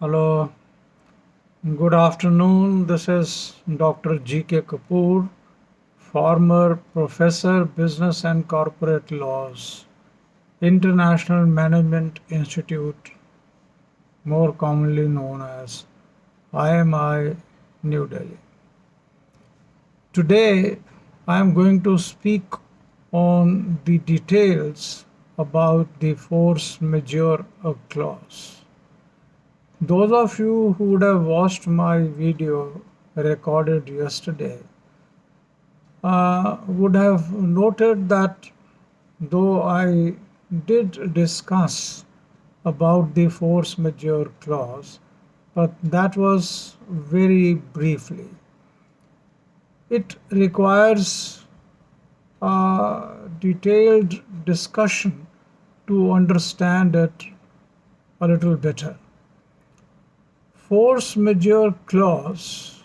Hello, good afternoon. This is Dr. G.K. Kapoor, former professor, business and corporate laws, International Management Institute, more commonly known as IMI, New Delhi. Today, I am going to speak on the details about the force majeure clause. Those of you who would have watched my video recorded yesterday would have noted that though I did discuss about the force majeure clause, but that was very briefly. It requires a detailed discussion to understand it a little better. Force majeure clause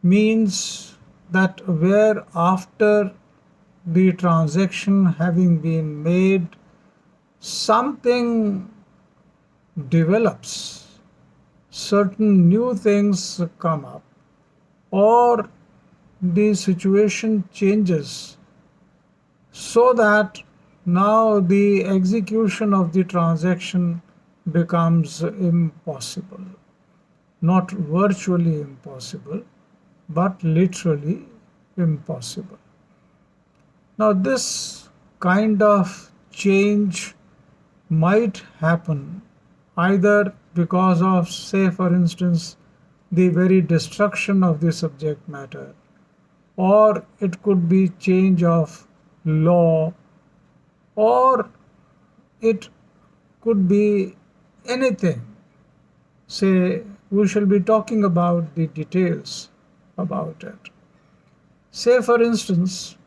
means that where after the transaction having been made, something develops, certain new things come up, or the situation changes so that now the execution of the transaction becomes impossible. Not virtually impossible, but literally impossible. Now, this kind of change might happen either because of, say, for instance, the very destruction of the subject matter, or it could be change of law, or it could be anything. Say, we shall be talking about the details about it. Say, for instance,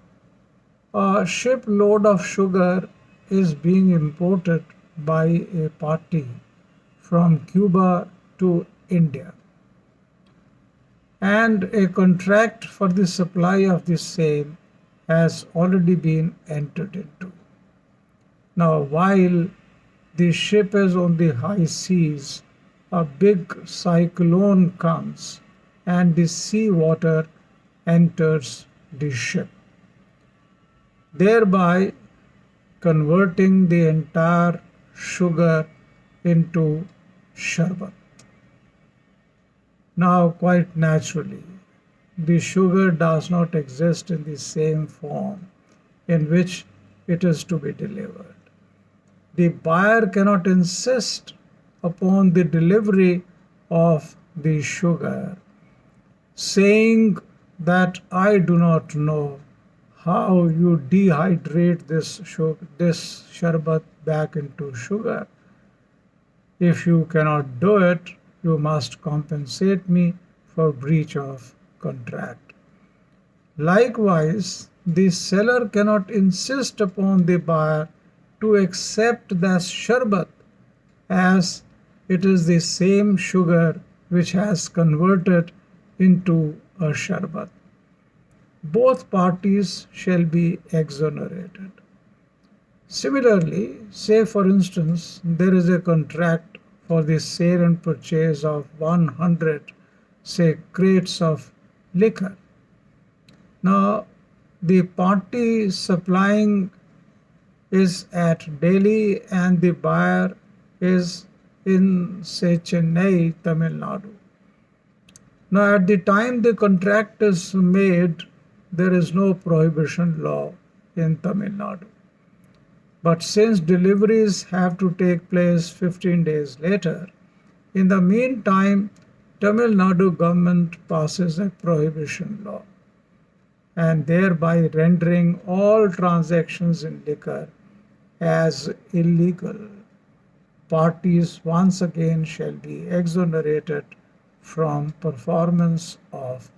a shipload of sugar is being imported by a party from Cuba to India, and a contract for the supply of the same has already been entered into. Now, while the ship is on the high seas, a big cyclone comes and the sea water enters the ship, thereby converting the entire sugar into sharbat. Now, quite naturally, the sugar does not exist in the same form in which it is to be delivered. The buyer cannot insist upon the delivery of the sugar, saying that I do not know how you dehydrate this sharbat back into sugar. If you cannot do it, you must compensate me for breach of contract. Likewise, the seller cannot insist upon the buyer to accept the sharbat as it is the same sugar which has converted into a sharbat. Both parties shall be exonerated. Similarly, say for instance, there is a contract for the sale and purchase of 100, say, crates of liquor. Now, the party supplying is at Delhi and the buyer is in, say, Chennai, Tamil Nadu. Now, at the time the contract is made, there is no prohibition law in Tamil Nadu. But since deliveries have to take place 15 days later, in the meantime, Tamil Nadu government passes a prohibition law, and thereby rendering all transactions in liquor as illegal. Parties once again shall be exonerated from performance of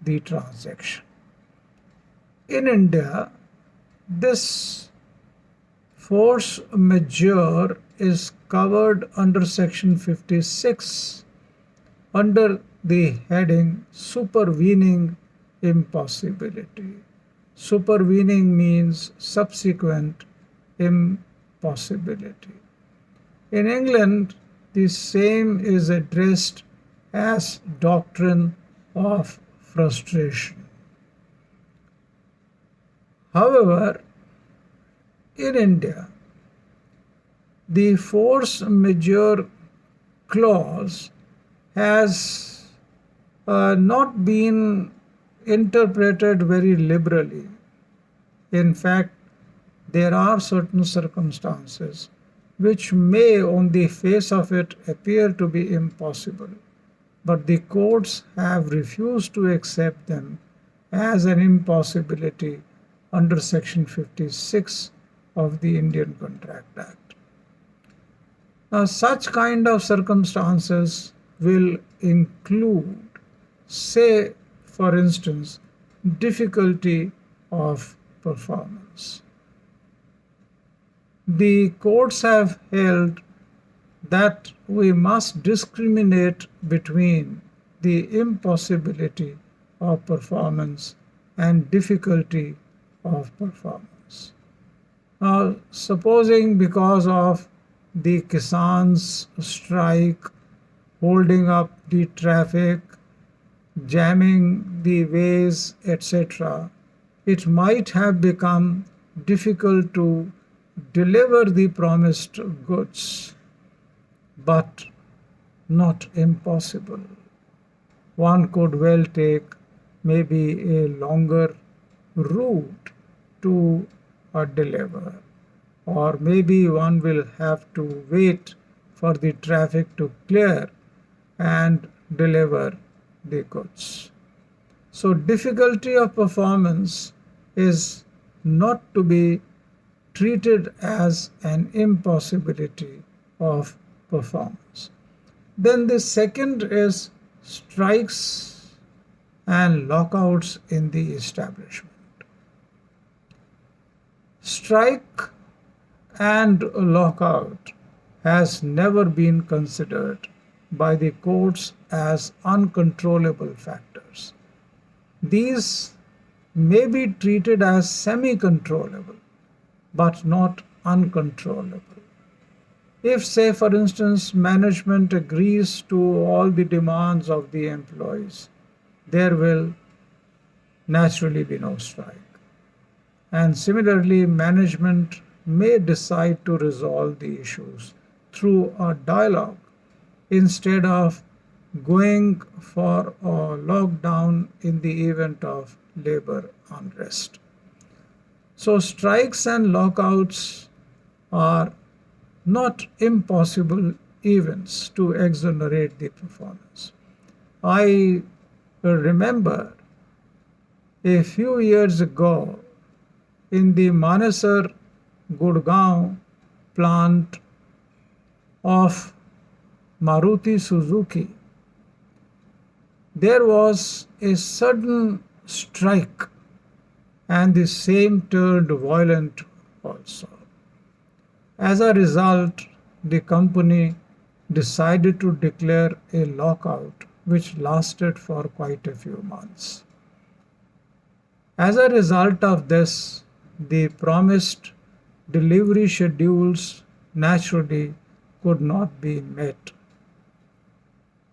the transaction. In India, this force majeure is covered under Section 56 under the heading Supervening Impossibility. Supervening means subsequent impossibility. In England, the same is addressed as doctrine of frustration. However, in India, the force majeure clause has not been interpreted very liberally. In fact, there are certain circumstances which may, on the face of it, appear to be impossible, but the courts have refused to accept them as an impossibility under Section 56 of the Indian Contract Act. Now, such kind of circumstances will include, say, for instance, difficulty of performance. The courts have held that we must discriminate between the impossibility of performance and difficulty of performance. Now, supposing because of the Kisans' strike, holding up the traffic, jamming the ways, etc., it might have become difficult to deliver the promised goods, but not impossible. One could well take maybe a longer route to deliver, or maybe one will have to wait for the traffic to clear and deliver the goods. So, difficulty of performance is not to be treated as an impossibility of performance. Then the second is strikes and lockouts in the establishment. Strike and lockout has never been considered by the courts as uncontrollable factors. These may be treated as semi-controllable, but not uncontrollable. If, say, for instance, management agrees to all the demands of the employees, there will naturally be no strike. And similarly, management may decide to resolve the issues through a dialogue instead of going for a lockdown in the event of labor unrest. So, strikes and lockouts are not impossible events to exonerate the performance. I remember a few years ago in the Manesar Gurgaon plant of Maruti Suzuki, there was a sudden strike and the same turned violent also. As a result, the company decided to declare a lockout which lasted for quite a few months. As a result of this, the promised delivery schedules naturally could not be met.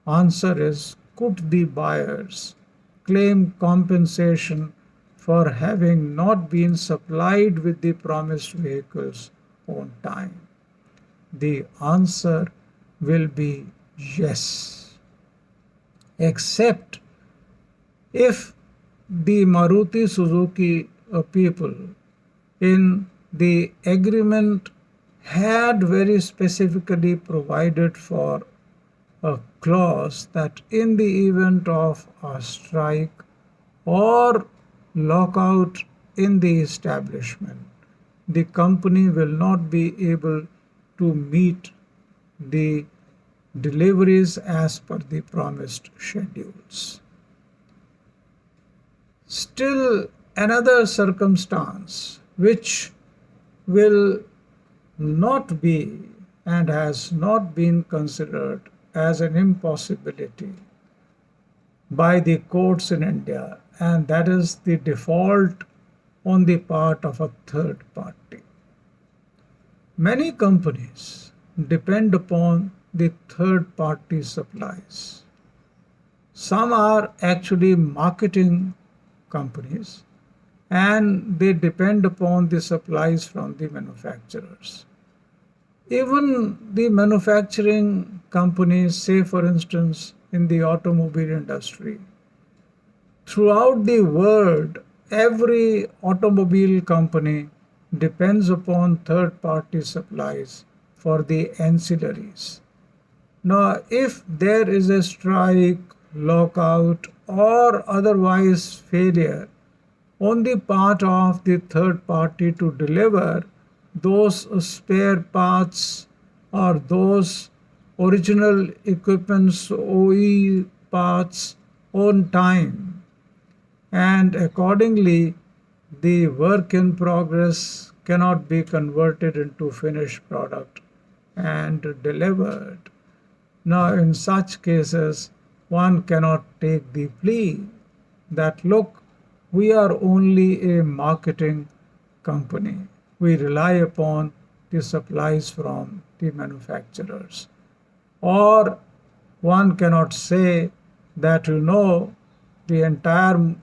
Answer is, could the buyers claim compensation for having not been supplied with the promised vehicles on time? The answer will be yes, except if the Maruti Suzuki people in the agreement had very specifically provided for a clause that in the event of a strike or lockout in the establishment, the company will not be able to meet the deliveries as per the promised schedules. Still, another circumstance which will not be and has not been considered as an impossibility by the courts in India, and that is the default on the part of a third party. Many companies depend upon the third party supplies. Some are actually marketing companies and they depend upon the supplies from the manufacturers. Even the manufacturing companies, say for instance in the automobile industry, throughout the world, every automobile company depends upon third party supplies for the ancillaries. Now, if there is a strike, lockout, or otherwise failure on the part of the third party to deliver those spare parts or those original equipment's OE parts on time, and accordingly the work in progress cannot be converted into finished product and delivered. Now, in such cases, one cannot take the plea that, look, we are only a marketing company. We rely upon the supplies from the manufacturers. Or one cannot say that, the entire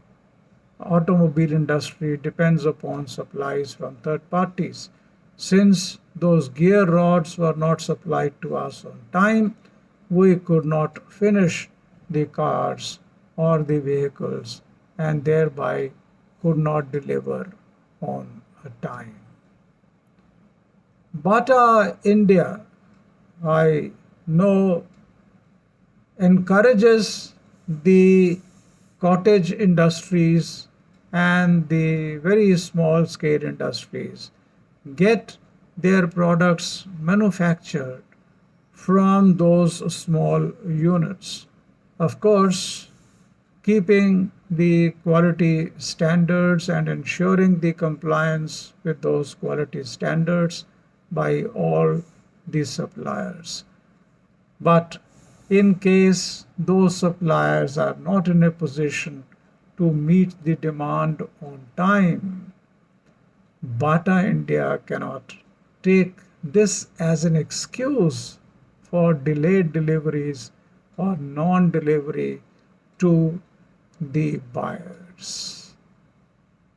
automobile industry depends upon supplies from third parties. Since those gear rods were not supplied to us on time, we could not finish the cars or the vehicles and thereby could not deliver on a time. Bata India, I know, encourages the cottage industries and the very small scale industries get their products manufactured from those small units. Of course, keeping the quality standards and ensuring the compliance with those quality standards by all the suppliers. But in case those suppliers are not in a position to meet the demand on time, Bata India cannot take this as an excuse for delayed deliveries or non delivery to the buyers.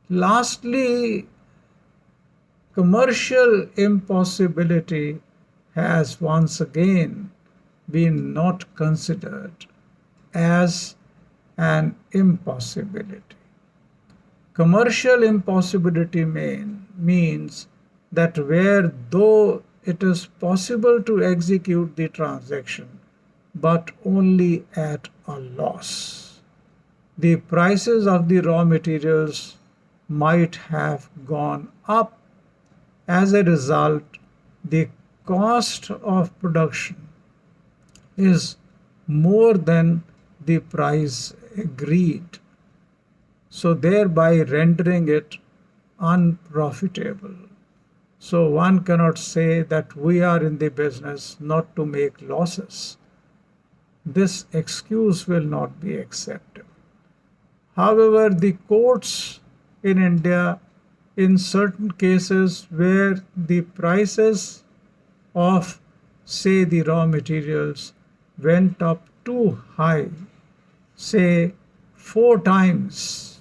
Lastly, commercial impossibility has once again been not considered as an impossibility. Commercial impossibility means that where though it is possible to execute the transaction but only at a loss. The prices of the raw materials might have gone up. As a result, the cost of production is more than the price agreed, so thereby rendering it unprofitable. So one cannot say that we are in the business not to make losses. This excuse will not be accepted. However, the courts in India, in certain cases where the prices of, say, the raw materials went up too high, say 4 times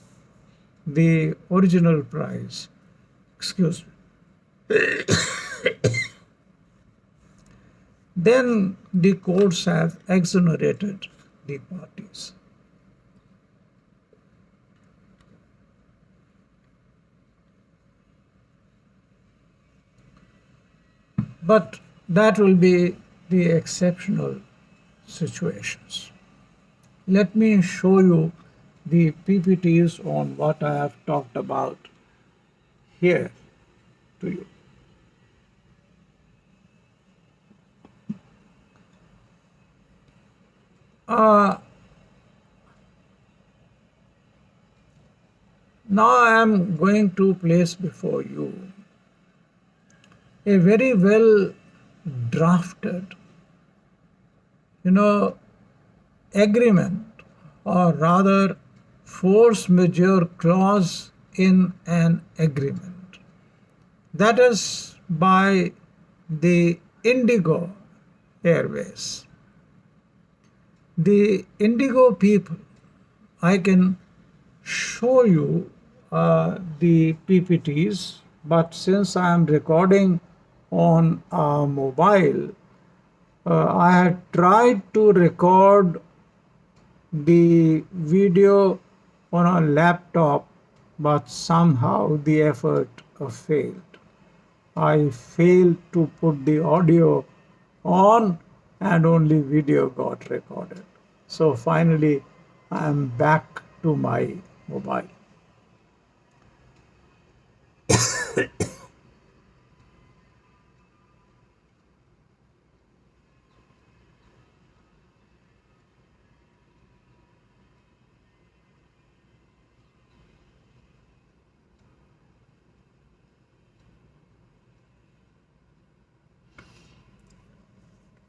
the original price, excuse me, then the courts have exonerated the parties. But that will be the exceptional situations. Let me show you the PPTs on what I have talked about here to you. Now I am going to place before you a very well drafted, agreement, or rather force majeure clause in an agreement. That is by the Indigo Airways. The Indigo people, I can show you the PPTs, but since I am recording on a mobile, I had tried to record the video on a laptop, but somehow the effort failed. I failed to put the audio on and only video got recorded. So finally, I am back to my mobile.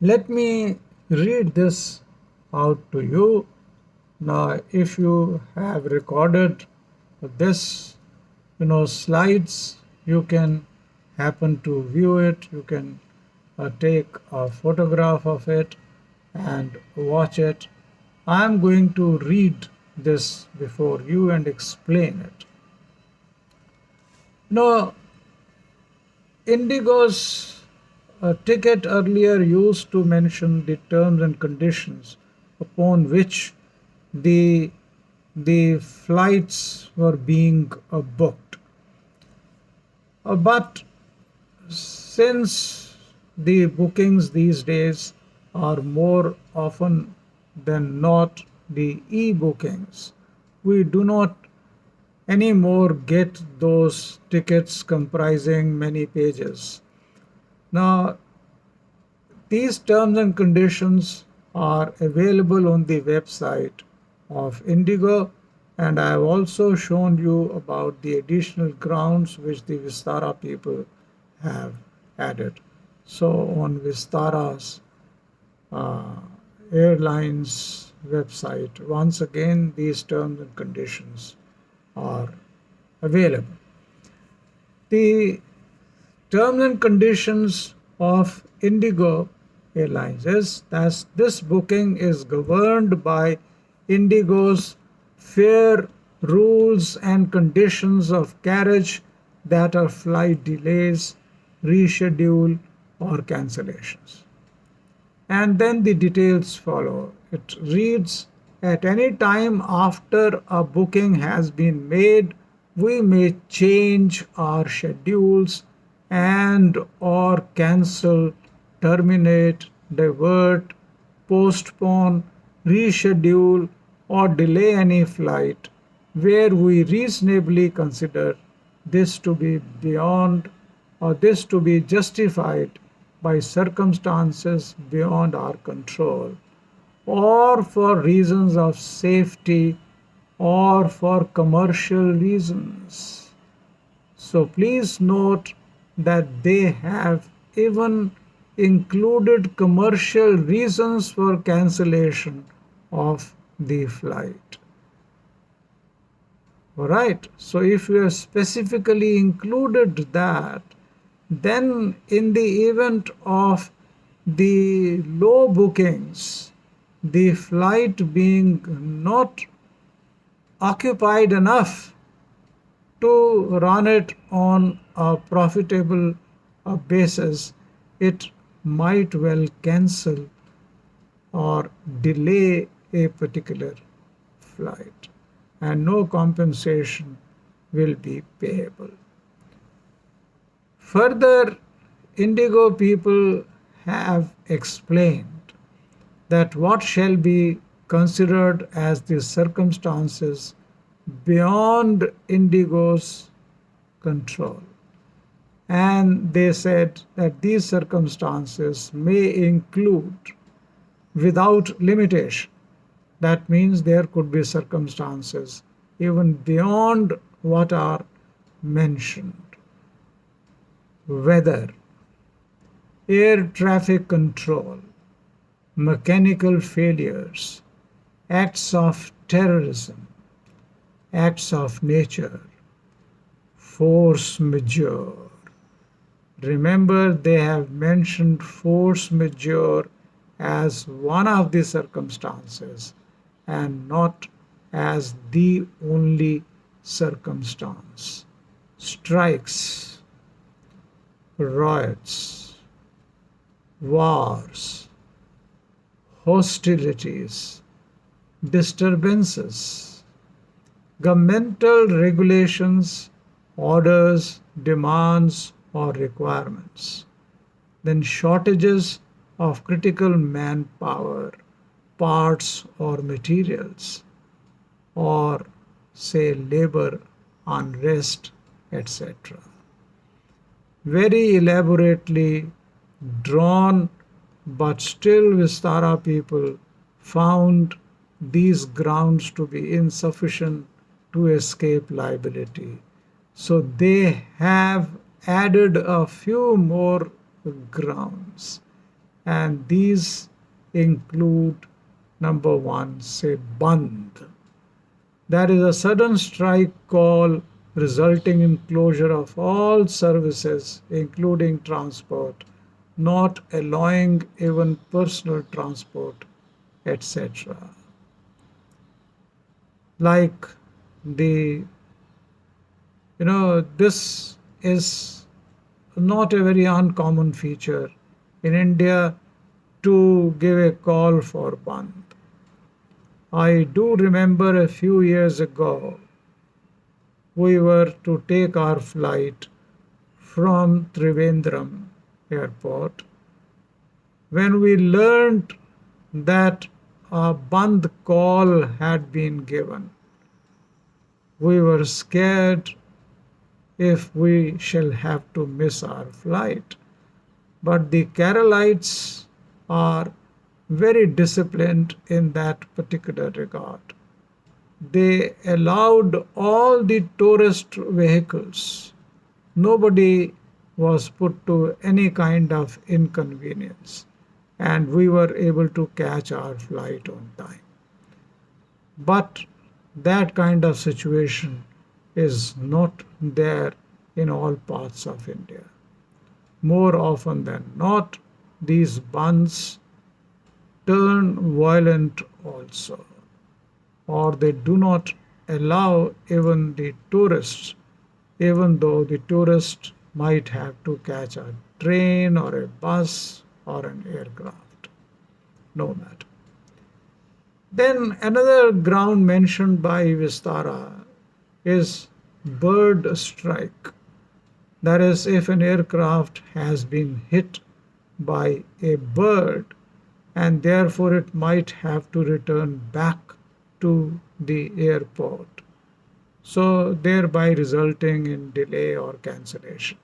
Let me read this out to you. Now, if you have recorded this, slides, you can happen to view it. You can take a photograph of it and watch it. I am going to read this before you and explain it. Now, Indigo's ticket earlier used to mention the terms and conditions upon which the flights were being booked. But since the bookings these days are more often than not the e-bookings, we do not anymore get those tickets comprising many pages. Now, these terms and conditions are available on the website of Indigo, and I have also shown you about the additional grounds which the Vistara people have added. So on Vistara's airlines website, once again these terms and conditions are available. The terms and conditions of Indigo Airlines is that this booking is governed by Indigo's fare rules and conditions of carriage, that are flight delays, reschedule, or cancellations. And then the details follow. It reads, at any time after a booking has been made, we may change our schedules and or cancel, terminate, divert, postpone, reschedule, or delay any flight where we reasonably consider this to be beyond or this to be justified by circumstances beyond our control, or for reasons of safety, or for commercial reasons. So please note that they have even included commercial reasons for cancellation of the flight. Alright, so if you have specifically included that, then in the event of the low bookings, the flight being not occupied enough to run it on a profitable basis, it might well cancel or delay a particular flight, and no compensation will be payable. Further, Indigo people have explained that what shall be considered as the circumstances beyond Indigo's control. And they said that these circumstances may include without limitation. That means there could be circumstances even beyond what are mentioned. Weather, air traffic control, mechanical failures, acts of terrorism, acts of nature, force majeure. Remember, they have mentioned force majeure as one of the circumstances and not as the only circumstance. Strikes, riots, wars, hostilities, disturbances, governmental regulations, orders, demands, or requirements, then shortages of critical manpower, parts, or materials, or say labor unrest, etc. Very elaborately drawn, but still Vistara people found these grounds to be insufficient to escape liability. So they have added a few more grounds, and these include number one, say Band. That is a sudden strike call resulting in closure of all services, including transport, not allowing even personal transport, etc. Like the, this is not a very uncommon feature in India to give a call for Band. I do remember a few years ago, we were to take our flight from Trivandrum airport when we learned that a Band call had been given. We were scared if we shall have to miss our flight. But the Keralites are very disciplined in that particular regard. They allowed all the tourist vehicles. Nobody was put to any kind of inconvenience, and we were able to catch our flight on time. But that kind of situation is not there in all parts of India. More often than not, these Bands turn violent also, or they do not allow even the tourists, even though the tourist might have to catch a train or a bus or an aircraft. No matter. Then another ground mentioned by Vistara is bird strike. That is, if an aircraft has been hit by a bird and therefore it might have to return back to the airport, so thereby resulting in delay or cancellation.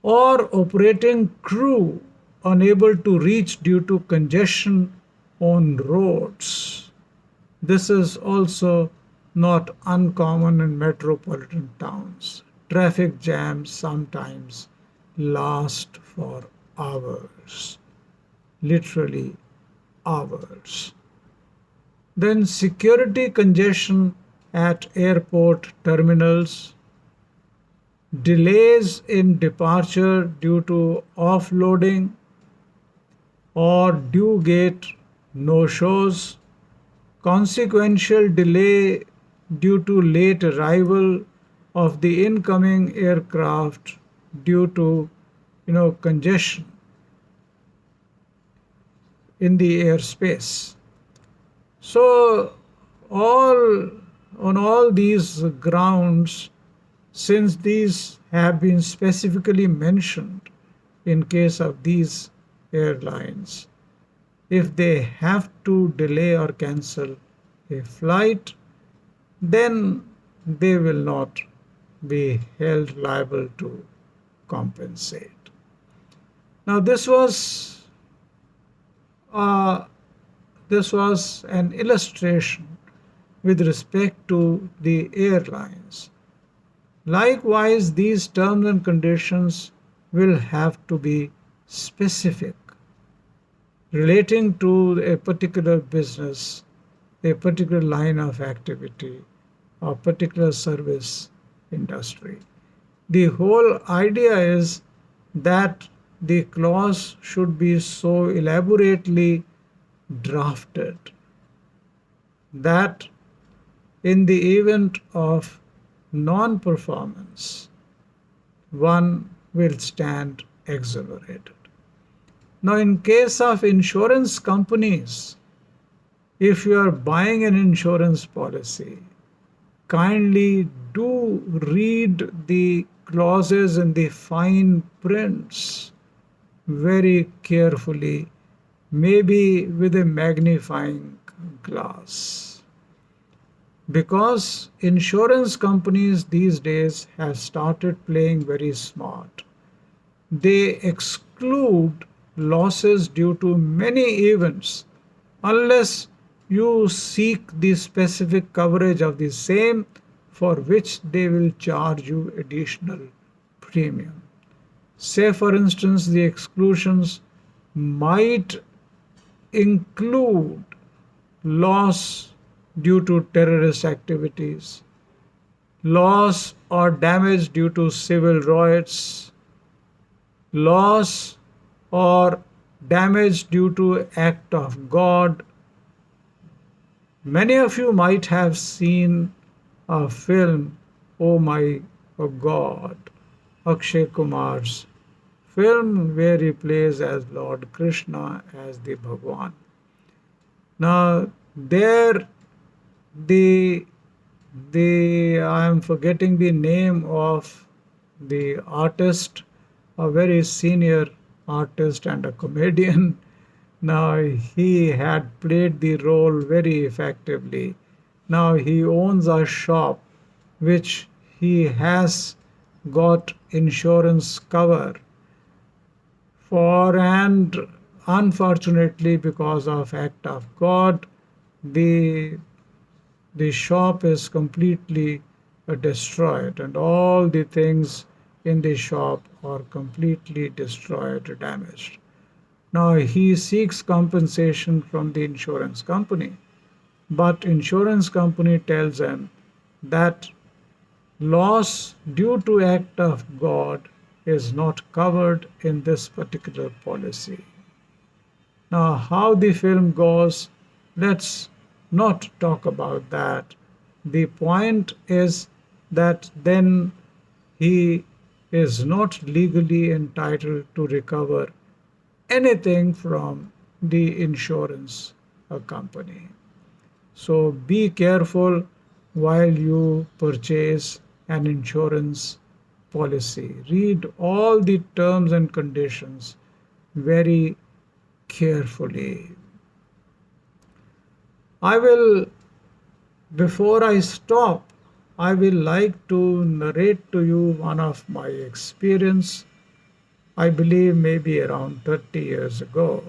Or operating crew unable to reach due to congestion on roads. This is also not uncommon in metropolitan towns. Traffic jams sometimes last for hours, literally hours. Then security congestion at airport terminals, delays in departure due to offloading or due gate no-shows, consequential delay due to late arrival of the incoming aircraft due to congestion in the airspace. So on all these grounds, since these have been specifically mentioned in case of these airlines, if they have to delay or cancel a flight, then they will not be held liable to compensate. Now uh, this was an illustration with respect to the airlines. Likewise, these terms and conditions will have to be specific, relating to a particular business, a particular line of activity, or particular service industry. The whole idea is that the clause should be so elaborately drafted that in the event of non-performance, one will stand exonerated. Now, in case of insurance companies, if you are buying an insurance policy, kindly do read the clauses in the fine prints very carefully, maybe with a magnifying glass. Because insurance companies these days have started playing very smart. They exclude losses due to many events unless you seek the specific coverage of the same, for which they will charge you additional premium. Say, for instance, the exclusions might include loss due to terrorist activities, loss or damage due to civil riots, loss or damage due to act of God. Many of you might have seen a film, Oh My God, Akshay Kumar's film where he plays as Lord Krishna as the Bhagwan. Now there the I am forgetting the name of the artist, a very senior artist and a comedian. Now he had played the role very effectively. Now he owns a shop which he has got insurance cover for, and unfortunately because of act of God, the shop is completely destroyed, and all the things in the shop are completely destroyed, damaged. Now he seeks compensation from the insurance company, but insurance company tells him that loss due to act of God is not covered in this particular policy. Now how the film goes, let's not talk about that. The point is that then he is not legally entitled to recover anything from the insurance company. So be careful while you purchase an insurance policy. Read all the terms and conditions very carefully. I will, before I stop, I will like to narrate to you one of my experience. I believe maybe around 30 years ago,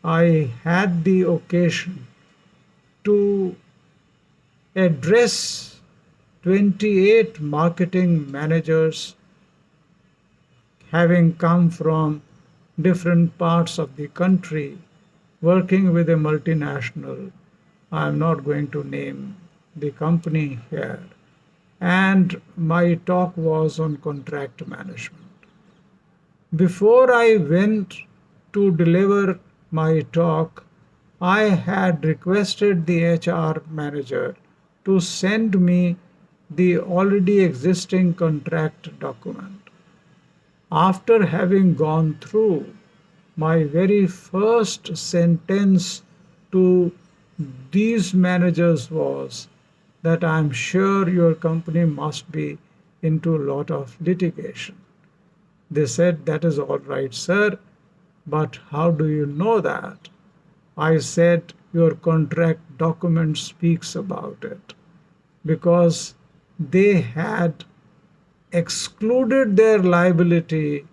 I had the occasion to address 28 marketing managers having come from different parts of the country working with a multinational. I am not going to name the company here. And my talk was on contract management. Before I went to deliver my talk, I had requested the HR manager to send me the already existing contract document. After having gone through, my very first sentence to these managers was that I'm sure your company must be into a lot of litigation. They said, that is all right, sir, but how do you know that? I said, your contract document speaks about it, because they had excluded their liability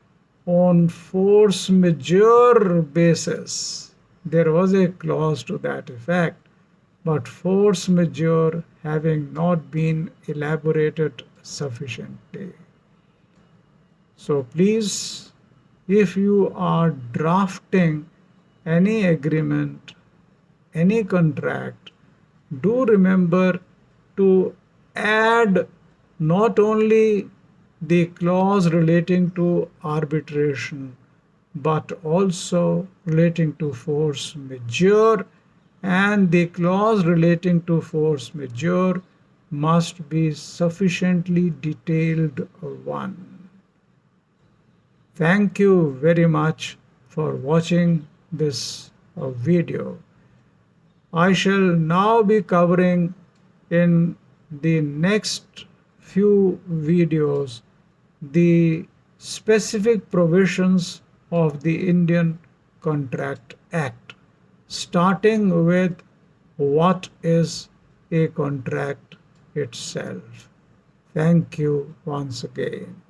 on force majeure basis. There was a clause to that effect, but force majeure having not been elaborated sufficiently. So please, if you are drafting any agreement, any contract, do remember to add not only the clause relating to arbitration, but also relating to force majeure, and the clause relating to force majeure must be sufficiently detailed one. Thank you very much for watching this video. I shall now be covering in the next few videos the specific provisions of the Indian Contract Act, starting with what is a contract itself. Thank you once again.